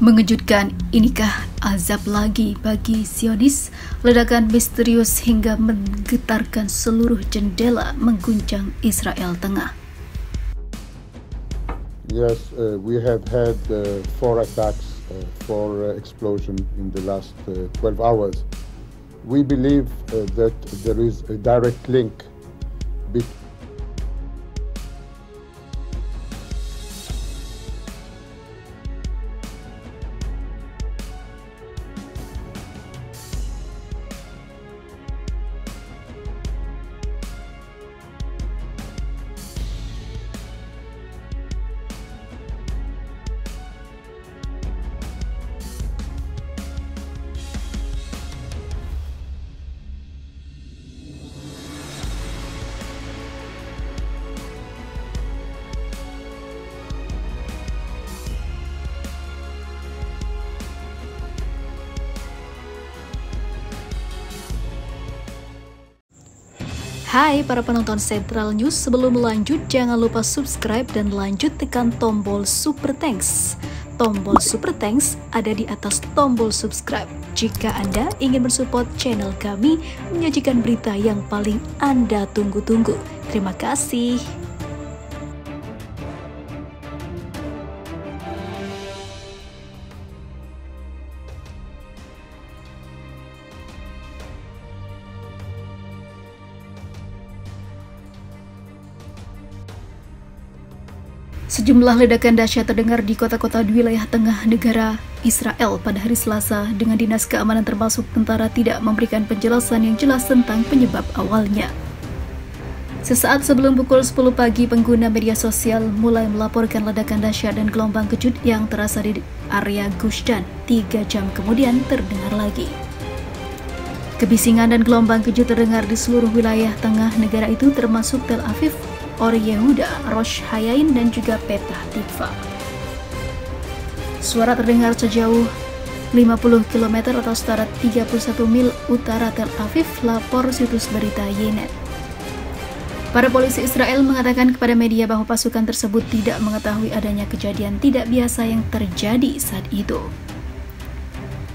Mengejutkan, inikah azab lagi bagi Zionis? Ledakan misterius hingga menggetarkan seluruh jendela mengguncang Israel Tengah. Yes, we have had 4 attacks, 4 explosions in the last 12 hours. We believe that there is a direct link between Hai para penonton Central News, sebelum lanjut jangan lupa subscribe dan lanjut tekan tombol Super Thanks. Tombol Super Thanks ada di atas tombol subscribe. Jika Anda ingin mensupport channel kami menyajikan berita yang paling Anda tunggu-tunggu. Terima kasih. Sejumlah ledakan dahsyat terdengar di kota-kota di wilayah tengah negara Israel pada hari Selasa dengan Dinas Keamanan termasuk tentara tidak memberikan penjelasan yang jelas tentang penyebab awalnya. Sesaat sebelum pukul 10 pagi, pengguna media sosial mulai melaporkan ledakan dahsyat dan gelombang kejut yang terasa di area Gush Dan. 3 jam kemudian terdengar lagi. Kebisingan dan gelombang kejut terdengar di seluruh wilayah tengah negara itu termasuk Tel Aviv, Or Yehuda, Rosh Hayain, dan juga Petah Tikva. Suara terdengar sejauh 50 km atau setara 31 mil utara Tel Aviv, lapor situs berita Ynet. Para polisi Israel mengatakan kepada media bahwa pasukan tersebut tidak mengetahui adanya kejadian tidak biasa yang terjadi saat itu.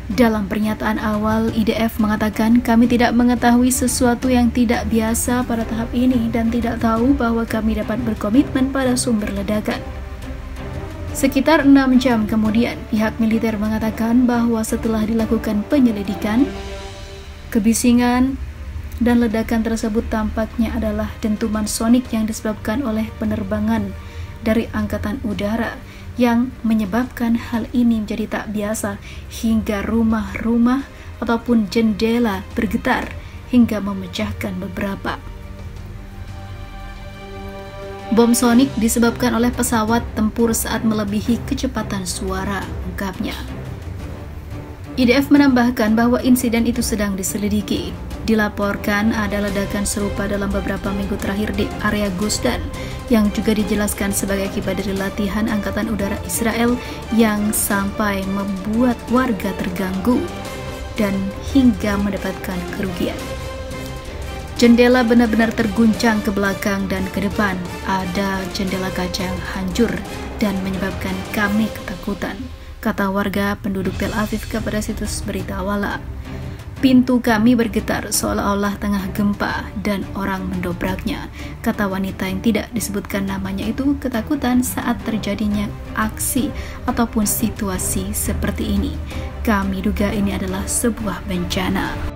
Dalam pernyataan awal, IDF mengatakan kami tidak mengetahui sesuatu yang tidak biasa pada tahap ini dan tidak tahu bahwa kami dapat berkomitmen pada sumber ledakan. Sekitar 6 jam kemudian, pihak militer mengatakan bahwa setelah dilakukan penyelidikan, kebisingan dan ledakan tersebut tampaknya adalah dentuman sonik yang disebabkan oleh penerbangan dari Angkatan Udara yang menyebabkan hal ini menjadi tak biasa hingga rumah-rumah ataupun jendela bergetar hingga memecahkan beberapa. Bom sonik disebabkan oleh pesawat tempur saat melebihi kecepatan suara, ungkapnya. IDF menambahkan bahwa insiden itu sedang diselidiki. Dilaporkan ada ledakan serupa dalam beberapa minggu terakhir di area Gush Dan yang juga dijelaskan sebagai akibat dari latihan Angkatan Udara Israel yang sampai membuat warga terganggu dan hingga mendapatkan kerugian. Jendela benar-benar terguncang ke belakang dan ke depan. Ada jendela kaca yang hancur dan menyebabkan kami ketakutan, kata warga penduduk Tel Aviv kepada situs berita Walla. Pintu kami bergetar seolah-olah tengah gempa dan orang mendobraknya, kata wanita yang tidak disebutkan namanya itu ketakutan saat terjadinya aksi ataupun situasi seperti ini. Kami duga ini adalah sebuah bencana.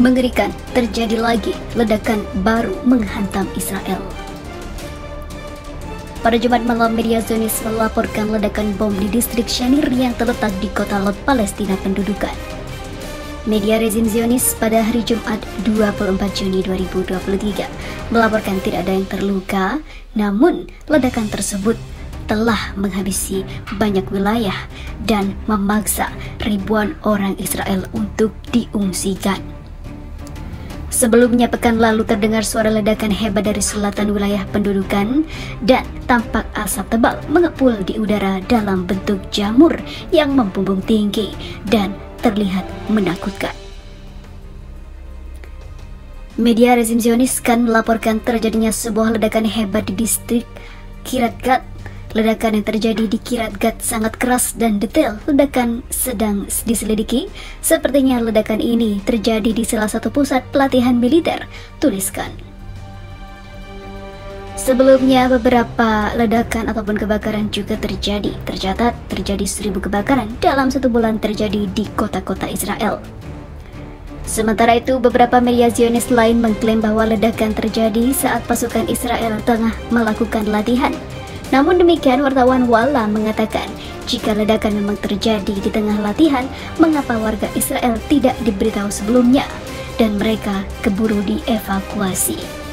Mengerikan, terjadi lagi ledakan baru menghantam Israel. Pada Jumat malam, media Zionis melaporkan ledakan bom di distrik Shanir yang terletak di kota Lot Palestina pendudukan. Media rezim Zionis pada hari Jumat 24 Juni 2023 melaporkan tidak ada yang terluka, namun ledakan tersebut telah menghabisi banyak wilayah dan memaksa ribuan orang Israel untuk diungsikan. Sebelumnya pekan lalu terdengar suara ledakan hebat dari selatan wilayah pendudukan dan tampak asap tebal mengepul di udara dalam bentuk jamur yang membumbung tinggi dan terlihat menakutkan. Media rezim Zionis kan melaporkan terjadinya sebuah ledakan hebat di distrik Kiryat Gat. Ledakan yang terjadi di Kiryat Gat sangat keras dan detail. Ledakan sedang diselidiki. Sepertinya ledakan ini terjadi di salah satu pusat pelatihan militer, tuliskan. Sebelumnya beberapa ledakan ataupun kebakaran juga terjadi. Tercatat terjadi 1000 kebakaran dalam 1 bulan terjadi di kota-kota Israel. Sementara itu, beberapa media Zionis lain mengklaim bahwa ledakan terjadi saat pasukan Israel tengah melakukan latihan. Namun demikian, wartawan Walla mengatakan jika ledakan memang terjadi di tengah latihan, mengapa warga Israel tidak diberitahu sebelumnya dan mereka keburu dievakuasi.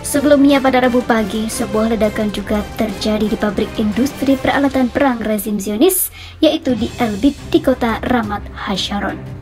Sebelumnya pada Rabu pagi, sebuah ledakan juga terjadi di pabrik industri peralatan perang rezim Zionis, yaitu di Elbit di kota Ramat Hasharon.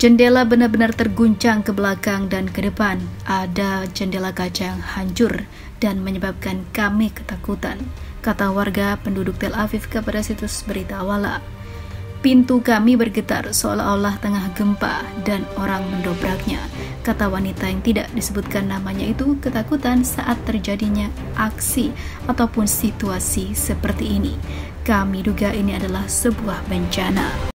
Jendela benar-benar terguncang ke belakang dan ke depan. Ada jendela kaca yang hancur dan menyebabkan kami ketakutan, kata warga penduduk Tel Aviv kepada situs berita Walla. Pintu kami bergetar seolah-olah tengah gempa dan orang mendobraknya, kata wanita yang tidak disebutkan namanya itu ketakutan saat terjadinya aksi ataupun situasi seperti ini. Kami duga ini adalah sebuah bencana.